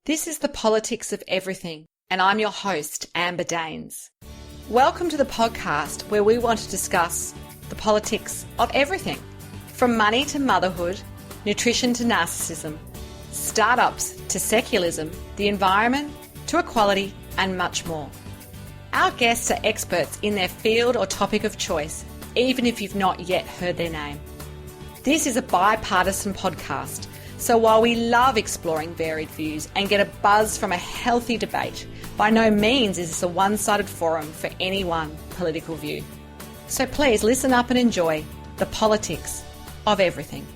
This is the Politics of Everything, and I'm your host, Amber Daines. Welcome to the podcast where we want to discuss the politics of everything, from money to motherhood, nutrition to narcissism, startups to secularism, the environment to equality, and much more. Our guests are experts in their field or topic of choice, even if you've not yet heard their name. This is a bipartisan podcast, so while we love exploring varied views and get a buzz from a healthy debate, by no means is this a one-sided forum for any one political view. So please listen up and enjoy the politics of everything.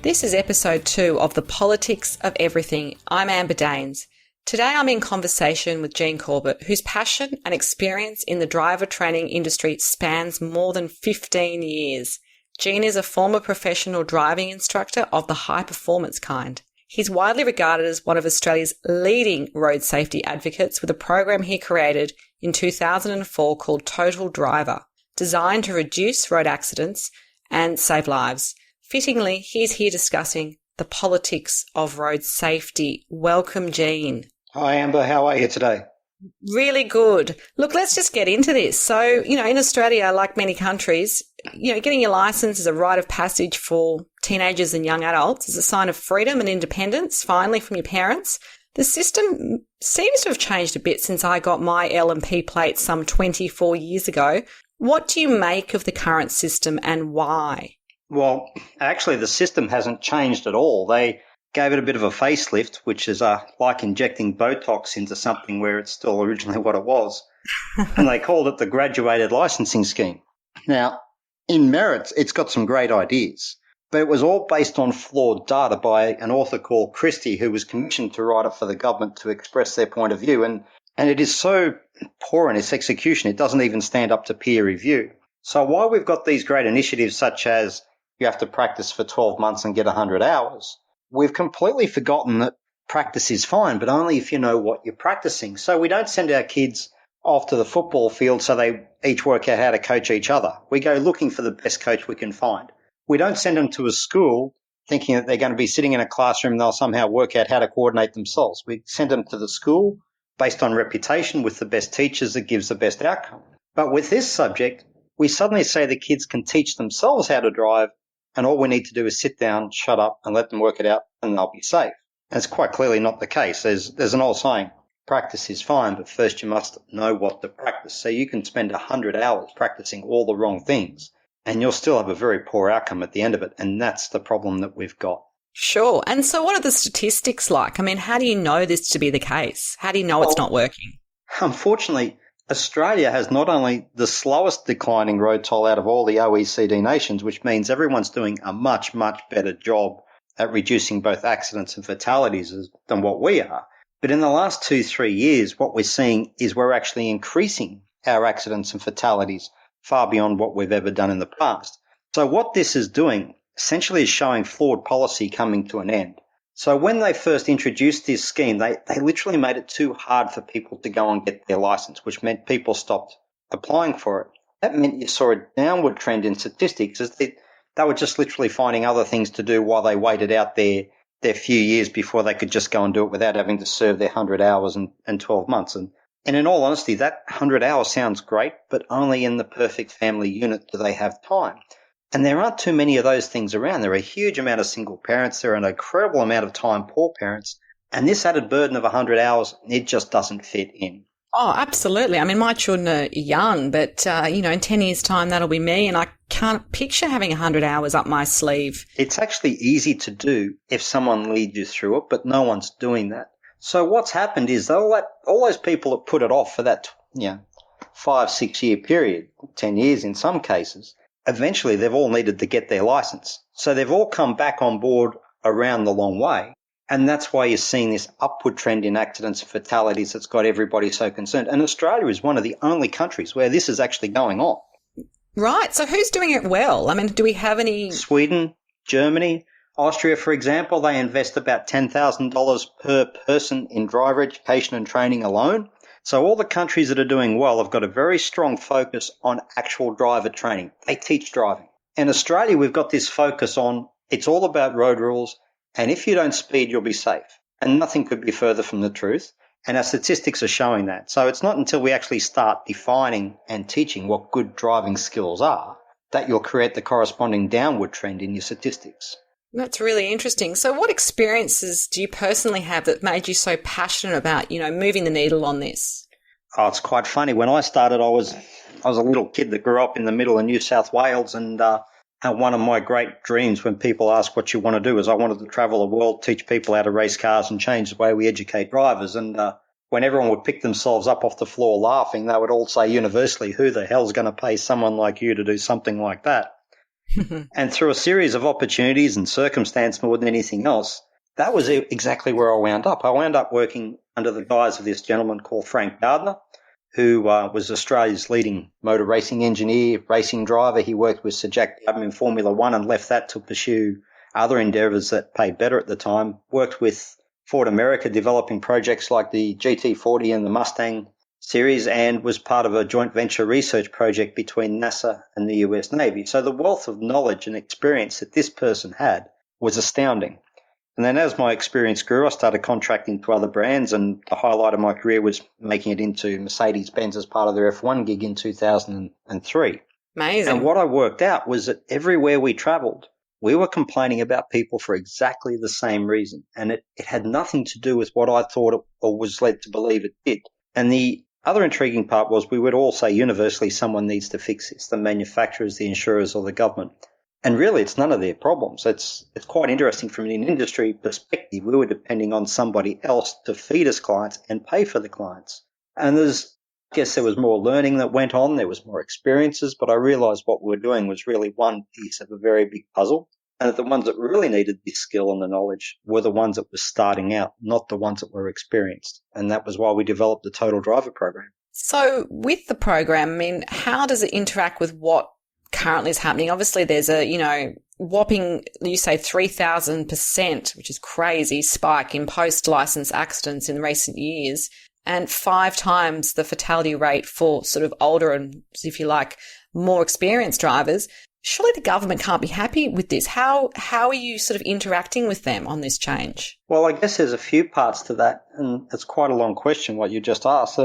This is episode 2 of the Politics of Everything. I'm Amber Daines. Today I'm in conversation with Gene Corbett, whose passion and experience in the driver training industry spans more than 15 years. Gene is a former professional driving instructor of the high-performance kind. He's widely regarded as one of Australia's leading road safety advocates with a program he created in 2004 called Total Driver, designed to reduce road accidents and save lives. Fittingly, he's here discussing the politics of road safety. Welcome, Gene. Hi, Amber. How are you today? Really good. Look, let's just get into this. So, in Australia, like many countries, getting your license is a rite of passage for teenagers and young adults. It's a sign of freedom and independence, finally, from your parents. The system seems to have changed a bit since I got my L&P plate some 24 years ago. What do you make of the current system and why? Well, actually, the system hasn't changed at all. They gave it a bit of a facelift, which is like injecting Botox into something where it's still originally what it was. And they called it the graduated licensing scheme. Now, in merits, it's got some great ideas, but it was all based on flawed data by an author called Christie, who was commissioned to write it for the government to express their point of view. And it is so poor in its execution, it doesn't even stand up to peer review. So while we've got these great initiatives such as you have to practice for 12 months and get 100 hours, we've completely forgotten that practice is fine, but only if you know what you're practicing. So we don't send our kids off to the football field so they each work out how to coach each other. We go looking for the best coach we can find. We don't send them to a school thinking that they're going to be sitting in a classroom and they'll somehow work out how to coordinate themselves. We send them to the school based on reputation with the best teachers that gives the best outcome. But with this subject, we suddenly say the kids can teach themselves how to drive, and all we need to do is sit down, shut up, and let them work it out, and they'll be safe. And it's quite clearly not the case. There's an old saying, practice is fine, but first you must know what to practice. So you can spend 100 hours practicing all the wrong things, and you'll still have a very poor outcome at the end of it, and that's the problem that we've got. Sure. And so what are the statistics like? I mean, how do you know this to be the case? How do you know it's not working? Unfortunately, Australia has not only the slowest declining road toll out of all the OECD nations, which means everyone's doing a much, much better job at reducing both accidents and fatalities than what we are. But in the last 2-3 years, what we're seeing is we're actually increasing our accidents and fatalities far beyond what we've ever done in the past. So what this is doing essentially is showing flawed policy coming to an end. So when they first introduced this scheme, they literally made it too hard for people to go and get their license, which meant people stopped applying for it. That meant you saw a downward trend in statistics as they were just literally finding other things to do while they waited out their few years before they could just go and do it without having to serve their 100 hours and 12 months. And in all honesty, that 100 hours sounds great, but only in the perfect family unit do they have time. And there aren't too many of those things around. There are a huge amount of single parents. There are an incredible amount of time poor parents. And this added burden of 100 hours, it just doesn't fit in. Oh, absolutely. I mean, my children are young, but, in 10 years' time, that'll be me. And I can't picture having 100 hours up my sleeve. It's actually easy to do if someone leads you through it, but no one's doing that. So what's happened is all those people that put it off for that 5-6 year period, 10 years in some cases, eventually they've all needed to get their license. So they've all come back on board around the long way. And that's why you're seeing this upward trend in accidents and fatalities that's got everybody so concerned. And Australia is one of the only countries where this is actually going on. Right. So who's doing it well? I mean, do we have any? Sweden, Germany, Austria, for example, they invest about $10,000 per person in driver education and training alone. So all the countries that are doing well have got a very strong focus on actual driver training. They teach driving. In Australia, we've got this focus on it's all about road rules, and if you don't speed, you'll be safe. And nothing could be further from the truth. And our statistics are showing that. So it's not until we actually start defining and teaching what good driving skills are that you'll create the corresponding downward trend in your statistics. That's really interesting. So what experiences do you personally have that made you so passionate about, moving the needle on this? Oh, it's quite funny. When I started, I was a little kid that grew up in the middle of New South Wales, and one of my great dreams when people ask what you want to do is I wanted to travel the world, teach people how to race cars and change the way we educate drivers. And when everyone would pick themselves up off the floor laughing, they would all say universally, who the hell's going to pay someone like you to do something like that? And through a series of opportunities and circumstance more than anything else, that was exactly where I wound up. I wound up working under the guise of this gentleman called Frank Gardner, who was Australia's leading motor racing engineer, racing driver. He worked with Sir Jack Dubin in Formula One and left that to pursue other endeavours that paid better at the time. Worked with Ford America developing projects like the GT40 and the Mustang series, and was part of a joint venture research project between NASA and the US Navy. So the wealth of knowledge and experience that this person had was astounding. And then as my experience grew, I started contracting to other brands, and the highlight of my career was making it into Mercedes-Benz as part of their F1 gig in 2003. Amazing. And what I worked out was that everywhere we travelled, we were complaining about people for exactly the same reason. And it had nothing to do with what I thought or was led to believe it did. And the other intriguing part was we would all say universally someone needs to fix this, the manufacturers, the insurers, or the government. And really, it's none of their problems. It's quite interesting from an industry perspective. We were depending on somebody else to feed us clients and pay for the clients. And I guess there was more learning that went on. There was more experiences, but I realized what we were doing was really one piece of a very big puzzle. And that the ones that really needed this skill and the knowledge were the ones that were starting out, not the ones that were experienced. And that was why we developed the Total Driver program. So with the program, how does it interact with what currently is happening? Obviously, there's a, whopping, you say 3,000%, which is crazy, spike in post-license accidents in recent years, and 5 times the fatality rate for sort of older and, if you like, more experienced drivers. Surely the government can't be happy with this. How are you sort of interacting with them on this change? Well, I guess there's a few parts to that, and it's quite a long question what you just asked.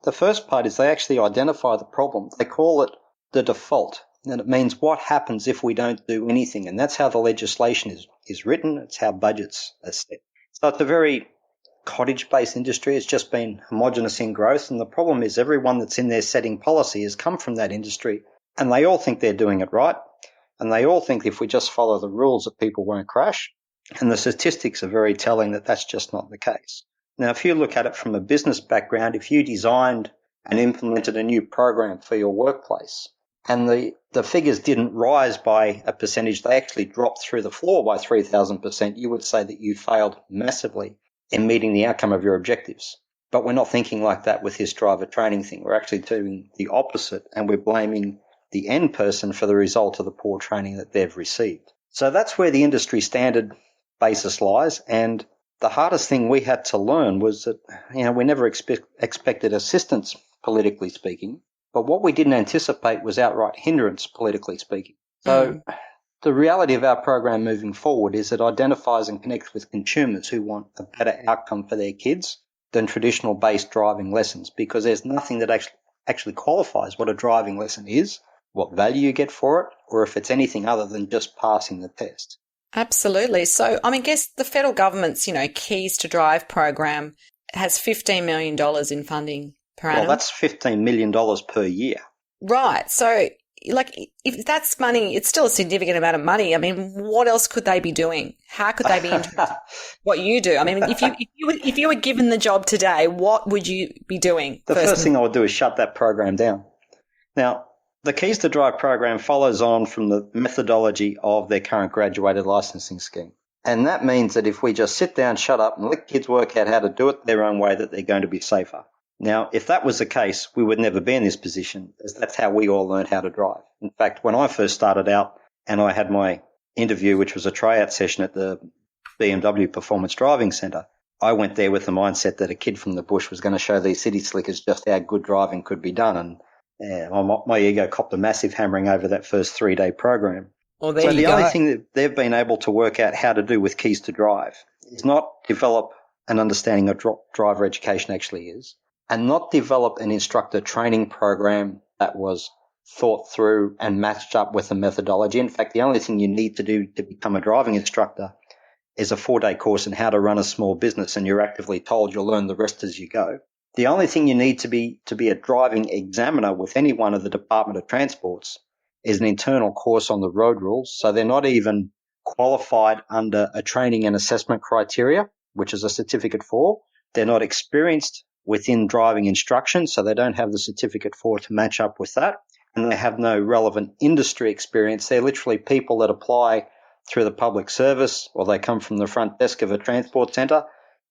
The first part is they actually identify the problem. They call it the default, and it means what happens if we don't do anything, and that's how the legislation is written. It's how budgets are set. So it's a very cottage-based industry. It's just been homogenous in growth, and the problem is everyone that's in there setting policy has come from that industry. And they all think they're doing it right. And they all think if we just follow the rules that people won't crash. And the statistics are very telling that that's just not the case. Now, if you look at it from a business background, if you designed and implemented a new program for your workplace and the figures didn't rise by a percentage, they actually dropped through the floor by 3,000%, you would say that you failed massively in meeting the outcome of your objectives. But we're not thinking like that with this driver training thing. We're actually doing the opposite, and we're blaming the end person for the result of the poor training that they've received. So that's where the industry standard basis lies. And the hardest thing we had to learn was that, we never expected assistance, politically speaking, but what we didn't anticipate was outright hindrance, politically speaking. So the reality of our program moving forward is it identifies and connects with consumers who want a better outcome for their kids than traditional based driving lessons, because there's nothing that actually qualifies what a driving lesson is, what value you get for it, or if it's anything other than just passing the test. Absolutely. So, I guess the federal government's, Keys to Drive program has $15 million in funding per annum. Well, that's $15 million per year. Right. So, if that's money, it's still a significant amount of money. What else could they be doing? How could they be interested? What you do? If you were given the job today, what would you be doing? The first thing I would do is shut that program down. Now, the Keys to Drive program follows on from the methodology of their current graduated licensing scheme. And that means that if we just sit down, shut up, and let kids work out how to do it their own way, that they're going to be safer. Now, if that was the case, we would never be in this position, as that's how we all learned how to drive. In fact, when I first started out and I had my interview, which was a tryout session at the BMW Performance Driving Centre, I went there with the mindset that a kid from the bush was going to show these city slickers just how good driving could be done. And my ego copped a massive hammering over that first 3-day program. Well, the only thing that they've been able to work out how to do with Keys to Drive is not develop an understanding of driver education actually is, and not develop an instructor training program that was thought through and matched up with a methodology. In fact, the only thing you need to do to become a driving instructor is a 4-day course in how to run a small business, and you're actively told you'll learn the rest as you go. The only thing you need to be a driving examiner with any one of the Department of Transports is an internal course on the road rules. So they're not even qualified under a training and assessment criteria, which is a certificate 4. They're not experienced within driving instruction, so they don't have the certificate 4 to match up with that. And they have no relevant industry experience. They're literally people that apply through the public service, or they come from the front desk of a transport centre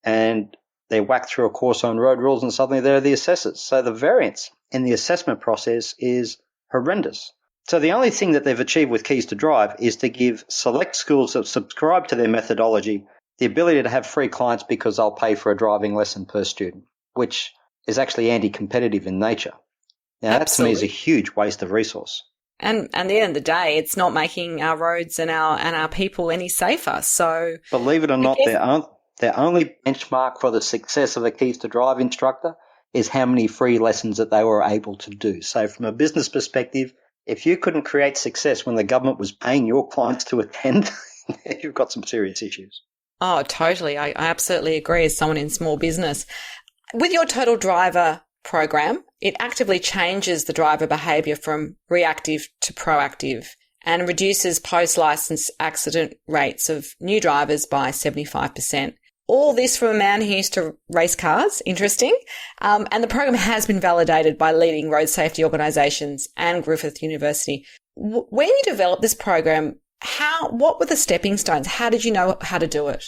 and they whack through a course on road rules and suddenly they're the assessors. So the variance in the assessment process is horrendous. So the only thing that they've achieved with Keys to Drive is to give select schools that subscribe to their methodology the ability to have free clients because they'll pay for a driving lesson per student, which is actually anti-competitive in nature. Now, that to me is a huge waste of resource. And at the end of the day, it's not making our roads and our people any safer. So, believe it or not, their only benchmark for the success of a Keys to Drive instructor is how many free lessons that they were able to do. So from a business perspective, if you couldn't create success when the government was paying your clients to attend, you've got some serious issues. Oh, totally. I absolutely agree as someone in small business. With your Total Driver program, it actively changes the driver behaviour from reactive to proactive and reduces post-licence accident rates of new drivers by 75%. All this from a man who used to race cars, interesting. And the program has been validated by leading road safety organisations and Griffith University. When you developed this program, what were the stepping stones? How did you know how to do it?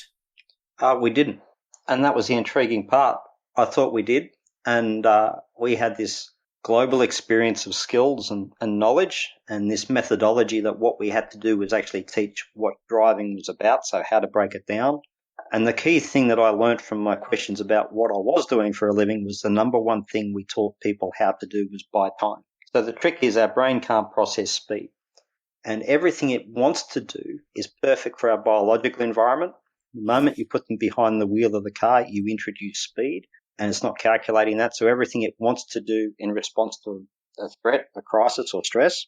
We didn't. And that was the intriguing part. I thought we did. And we had this global experience of skills and knowledge and this methodology that what we had to do was actually teach what driving was about, so how to break it down. And the key thing that I learned from my questions about what I was doing for a living was the number one thing we taught people how to do was buy time. So the trick is our brain can't process speed. And everything it wants to do is perfect for our biological environment. The moment you put them behind the wheel of the car, you introduce speed, and it's not calculating that. So everything it wants to do in response to a threat, a crisis or stress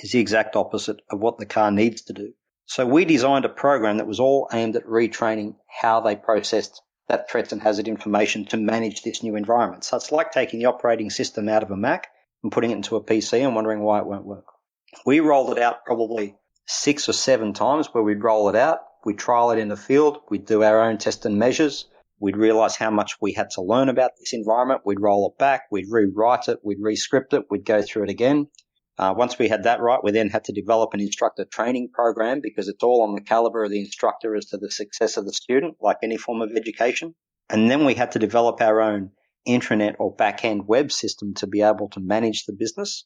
is the exact opposite of what the car needs to do. So we designed a program that was all aimed at retraining how they processed that threats and hazard information to manage this new environment. So it's like taking the operating system out of a Mac and putting it into a PC and wondering why it won't work. We rolled it out probably 6 or 7 times where we'd roll it out. We'd trial it in the field. We'd do our own test and measures. We'd realize how much we had to learn about this environment. We'd roll it back. We'd rewrite it. We'd re-script it. We'd go through it again. Once we had that right, we then had to develop an instructor training program because it's all on the caliber of the instructor as to the success of the student, like any form of education. And then we had to develop our own intranet or back-end web system to be able to manage the business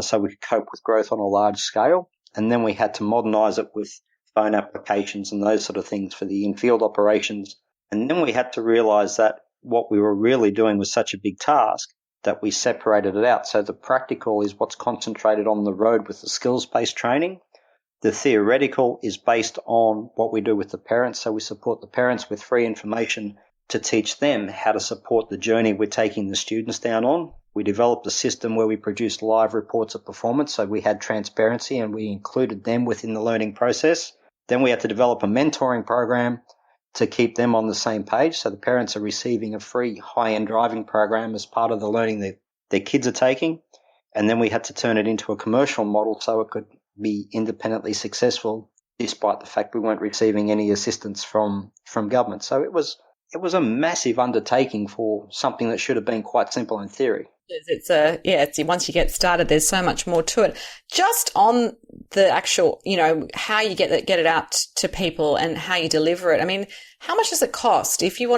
so we could cope with growth on a large scale. And then we had to modernize it with phone applications and those sort of things for the in-field operations. And then we had to realize that what we were really doing was such a big task that we separated it out. So the practical is what's concentrated on the road with the skills-based training. The theoretical is based on what we do with the parents. So we support the parents with free information to teach them how to support the journey we're taking the students down on. We developed a system where we produced live reports of performance. So we had transparency and we included them within the learning process. Then we had to develop a mentoring program to keep them on the same page. So the parents are receiving a free high-end driving program as part of the learning that their kids are taking. And then we had to turn it into a commercial model so it could be independently successful, despite the fact we weren't receiving any assistance from government. So it was a massive undertaking for something that should have been quite simple in theory. It's once you get started, there's so much more to it. Just on the actual, how you get it out to people and how you deliver it. I mean, how much does it cost if you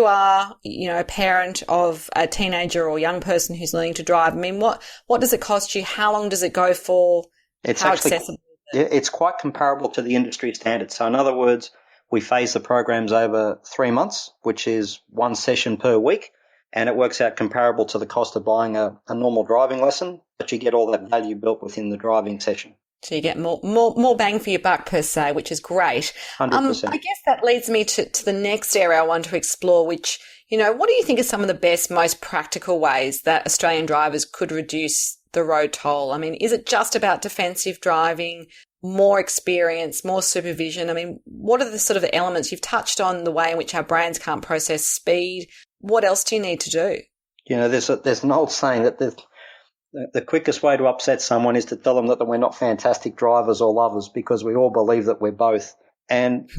are, a parent of a teenager or young person who's learning to drive? I mean, what does it cost you? How long does it go for? How accessible? It's quite comparable to the industry standard. So in other words, we phase the programs over 3 months, which is 1 session per week. And it works out comparable to the cost of buying a normal driving lesson, but you get all that value built within the driving session. So you get more bang for your buck per se, which is great. 100%. I guess that leads me to the next area I want to explore, which, what do you think are some of the best, most practical ways that Australian drivers could reduce the road toll? I mean, is it just about defensive driving, more experience, more supervision? I mean, what are the sort of elements? You've touched on the way in which our brains can't process speed. What else do you need to do? There's an old saying that the quickest way to upset someone is to tell them that we're not fantastic drivers or lovers, because we all believe that we're both. And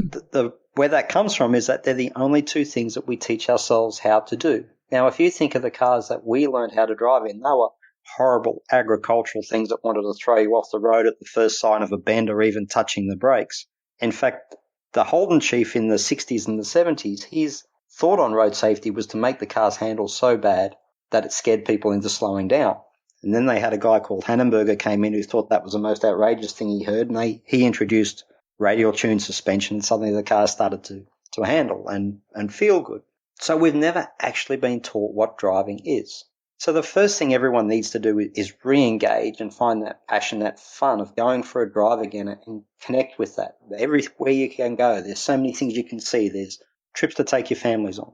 where that comes from is that they're the only two things that we teach ourselves how to do. Now, if you think of the cars that we learned how to drive in, they were horrible agricultural things that wanted to throw you off the road at the first sign of a bend or even touching the brakes. In fact, the Holden chief in the 60s and the 70s, his thought on road safety was to make the cars handle so bad that it scared people into slowing down. And then they had a guy called Hannenberger came in who thought that was the most outrageous thing he heard, and he introduced radial tuned suspension, and suddenly the car started to handle and feel good. So we've never actually been taught what driving is. So the first thing everyone needs to do is re-engage and find that passion, that fun of going for a drive again and connect with that. Everywhere you can go, there's so many things you can see. There's trips to take your families on.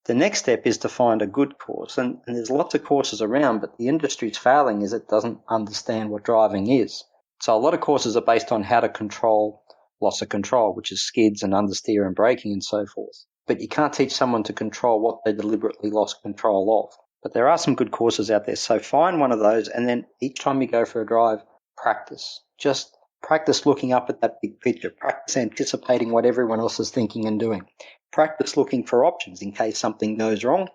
The next step is to find a good course, and there's lots of courses around, but the industry's failing is it doesn't understand what driving is. So a lot of courses are based on how to control loss of control, which is skids and understeer and braking and so forth. But you can't teach someone to control what they deliberately lost control of. But there are some good courses out there, so find one of those, and then each time you go for a drive, practice. Just practice looking up at that big picture. Practice anticipating what everyone else is thinking and doing. Practice looking for options in case something goes wrong,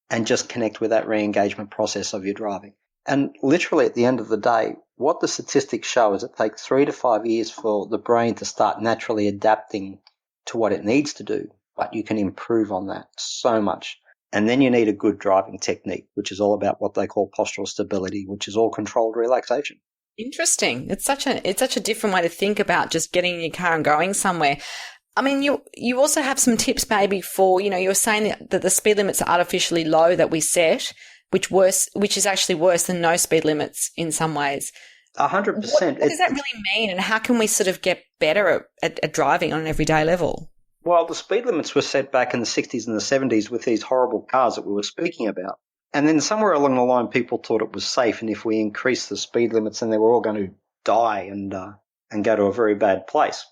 and just connect with that re-engagement process of your driving. And literally at the end of the day, what the statistics show is it takes 3 to 5 years for the brain to start naturally adapting to what it needs to do, but you can improve on that so much. And then you need a good driving technique, which is all about what they call postural stability, which is all controlled relaxation. Interesting. It's such a different way to think about just getting in your car and going somewhere. I mean, you also have some tips maybe for, you were saying that the speed limits are artificially low that we set, which is actually worse than no speed limits in some ways. 100%. What does that really mean, and how can we sort of get better at driving on an everyday level? Well, the speed limits were set back in the 60s and the 70s with these horrible cars that we were speaking about. And then somewhere along the line, people thought it was safe, and if we increased the speed limits, then they were all going to die and go to a very bad place.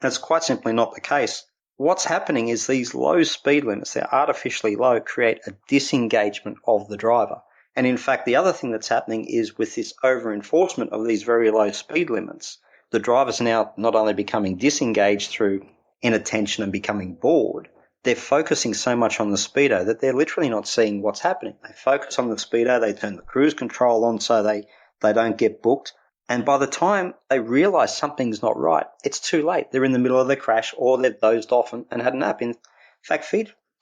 That's quite simply not the case. What's happening is these low speed limits, they're artificially low, create a disengagement of the driver. And in fact, the other thing that's happening is with this over-enforcement of these very low speed limits, the driver's now not only becoming disengaged through inattention and becoming bored, they're focusing so much on the speedo that they're literally not seeing what's happening. They focus on the speedo, they turn the cruise control on so they don't get booked. And by the time they realize something's not right, it's too late. They're in the middle of the crash, or they've dozed off and had a nap. In fact,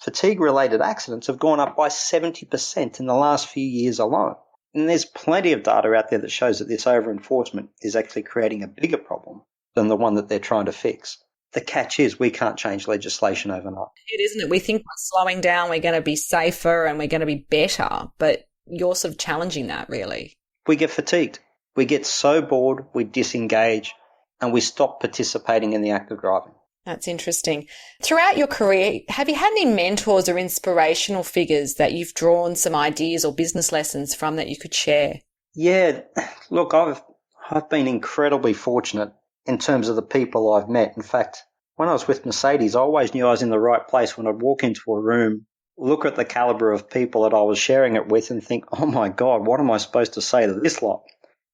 fatigue-related accidents have gone up by 70% in the last few years alone. And there's plenty of data out there that shows that this over-enforcement is actually creating a bigger problem than the one that they're trying to fix. The catch is we can't change legislation overnight. It isn't it? We think by slowing down we're going to be safer and we're going to be better, but you're sort of challenging that, really. We get fatigued. We get so bored, we disengage, and we stop participating in the act of driving. That's interesting. Throughout your career, have you had any mentors or inspirational figures that you've drawn some ideas or business lessons from that you could share? Yeah, look, I've been incredibly fortunate in terms of the people I've met. In fact, when I was with Mercedes, I always knew I was in the right place when I'd walk into a room, look at the caliber of people that I was sharing it with and think, oh my God, what am I supposed to say to this lot?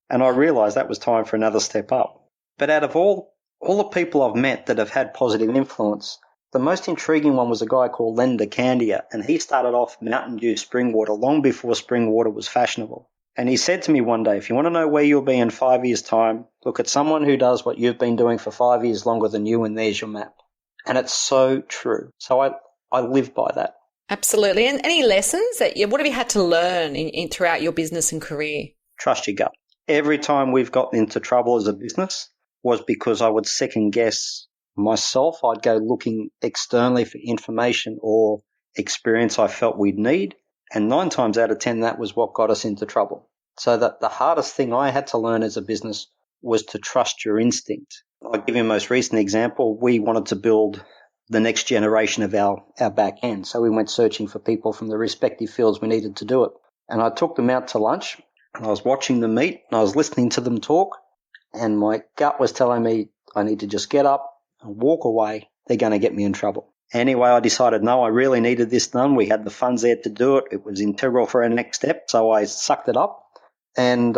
And I realised that was time for another step up. But out of all the people I've met that have had positive influence, the most intriguing one was a guy called Len DeCandia, and he started off Mountain Dew spring water long before spring water was fashionable. And he said to me one day, if you want to know where you'll be in 5 years' time, look at someone who does what you've been doing for 5 years longer than you, and there's your map. And it's so true. So I live by that. Absolutely. And any lessons what have you had to learn in throughout your business and career? Trust your gut. Every time we've gotten into trouble as a business was because I would second guess myself. I'd go looking externally for information or experience I felt we'd need. And 9 times out of 10, that was what got us into trouble. So that the hardest thing I had to learn as a business was to trust your instinct. I'll give you a most recent example. We wanted to build the next generation of our back end. So we went searching for people from the respective fields we needed to do it. And I took them out to lunch, and I was watching them meet, and I was listening to them talk, and my gut was telling me I need to just get up and walk away. They're going to get me in trouble. Anyway, I decided, no, I really needed this done. We had the funds there to do it. It was integral for our next step. So I sucked it up, and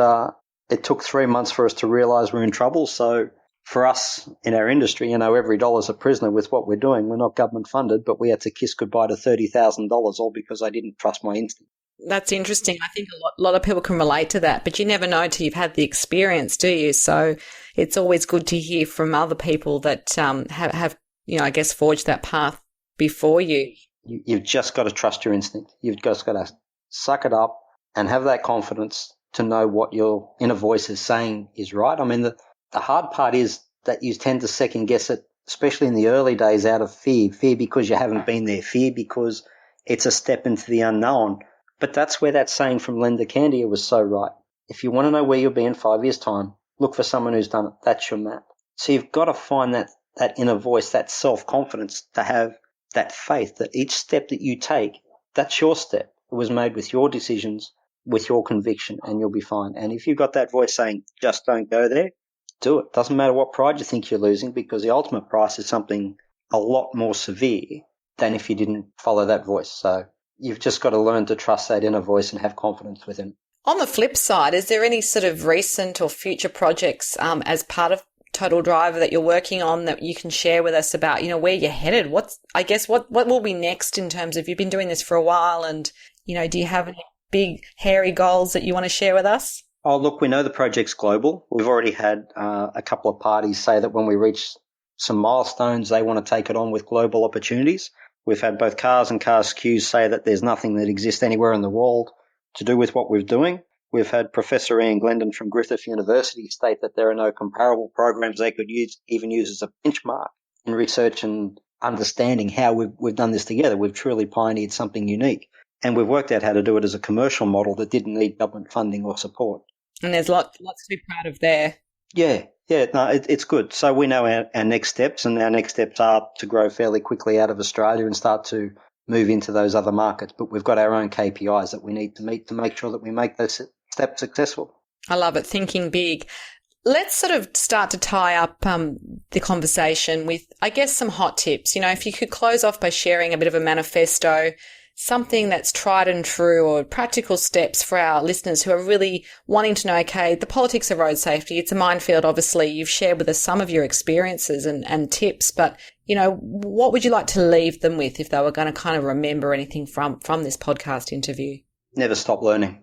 it took 3 months for us to realize we're in trouble. So for us in our industry, every dollar's a prisoner with what we're doing. We're not government funded, but we had to kiss goodbye to $30,000 all because I didn't trust my instinct. That's interesting. I think a lot of people can relate to that, but you never know till you've had the experience, do you? So it's always good to hear from other people that have I guess, forged that path before you. You've just got to trust your instinct. You've just got to suck it up and have that confidence to know what your inner voice is saying is right. I mean, the hard part is that you tend to second guess it, especially in the early days, out of fear because you haven't been there, fear because it's a step into the unknown. But that's where that saying from Linda Candia was so right. If you want to know where you'll be in 5 years' time, look for someone who's done it. That's your map. So you've got to find that inner voice, that self-confidence, to have that faith that each step that you take, that's your step. It was made with your decisions, with your conviction, and you'll be fine. And if you've got that voice saying, just don't go there, do it. Doesn't matter what pride you think you're losing, because the ultimate price is something a lot more severe than if you didn't follow that voice. So you've just got to learn to trust that inner voice and have confidence within. On the flip side, is there any sort of recent or future projects as part of Total Driver that you're working on that you can share with us about, where you're headed? What will be next in terms of, you've been doing this for a while, and, do you have any big, hairy goals that you want to share with us? Oh, look, we know the project's global. We've already had a couple of parties say that when we reach some milestones, they want to take it on with global opportunities. We've had both Cars and Cars Qs say that there's nothing that exists anywhere in the world to do with what we're doing. We've had Professor Ian Glendon from Griffith University state that there are no comparable programs they could even use as a benchmark in research and understanding how we've done this together. We've truly pioneered something unique. And we've worked out how to do it as a commercial model that didn't need government funding or support. And there's lots to be proud of there. Yeah, no, it's good. So we know our next steps, and our next steps are to grow fairly quickly out of Australia and start to move into those other markets. But we've got our own KPIs that we need to meet to make sure that we make those steps successful. I love it, thinking big. Let's sort of start to tie up the conversation with, I guess, some hot tips. If you could close off by sharing a bit of a manifesto, something that's tried and true, or practical steps for our listeners who are really wanting to know, okay, the politics of road safety, it's a minefield, obviously. You've shared with us some of your experiences and tips, but, what would you like to leave them with if they were going to kind of remember anything from this podcast interview? Never stop learning.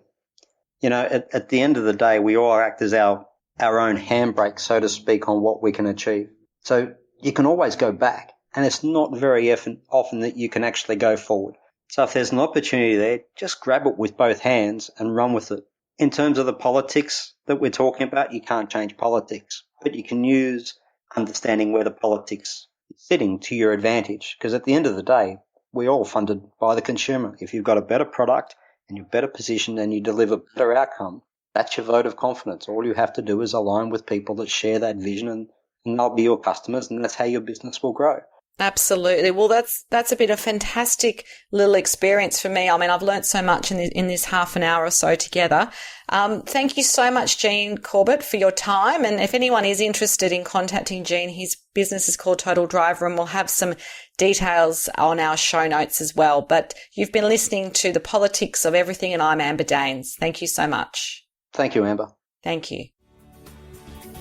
At the end of the day, we all act as our own handbrake, so to speak, on what we can achieve. So you can always go back, and it's not very often that you can actually go forward. So if there's an opportunity there, just grab it with both hands and run with it. In terms of the politics that we're talking about, you can't change politics, but you can use understanding where the politics is sitting to your advantage, because at the end of the day, we're all funded by the consumer. If you've got a better product and you're better positioned and you deliver better outcome, that's your vote of confidence. All you have to do is align with people that share that vision, and they'll be your customers, and that's how your business will grow. Absolutely. Well, that's been a fantastic little experience for me. I mean, I've learnt so much in this half an hour or so together. Thank you so much, Gene Corbett, for your time. And if anyone is interested in contacting Gene, his business is called Total Driver, and we'll have some details on our show notes as well. But you've been listening to The Politics of Everything, and I'm Amber Daines. Thank you so much. Thank you, Amber. Thank you.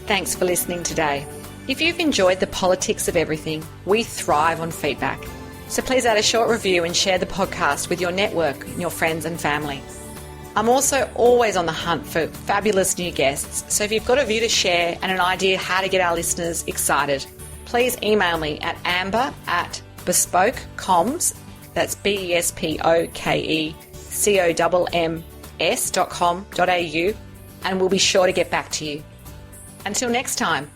Thanks for listening today. If you've enjoyed The Politics of Everything, we thrive on feedback. So please add a short review and share the podcast with your network, your friends and family. I'm also always on the hunt for fabulous new guests, so if you've got a view to share and an idea how to get our listeners excited, please email me at amber@bespokecomms, that's BESPOKECOMMS.com.au, and we'll be sure to get back to you. Until next time.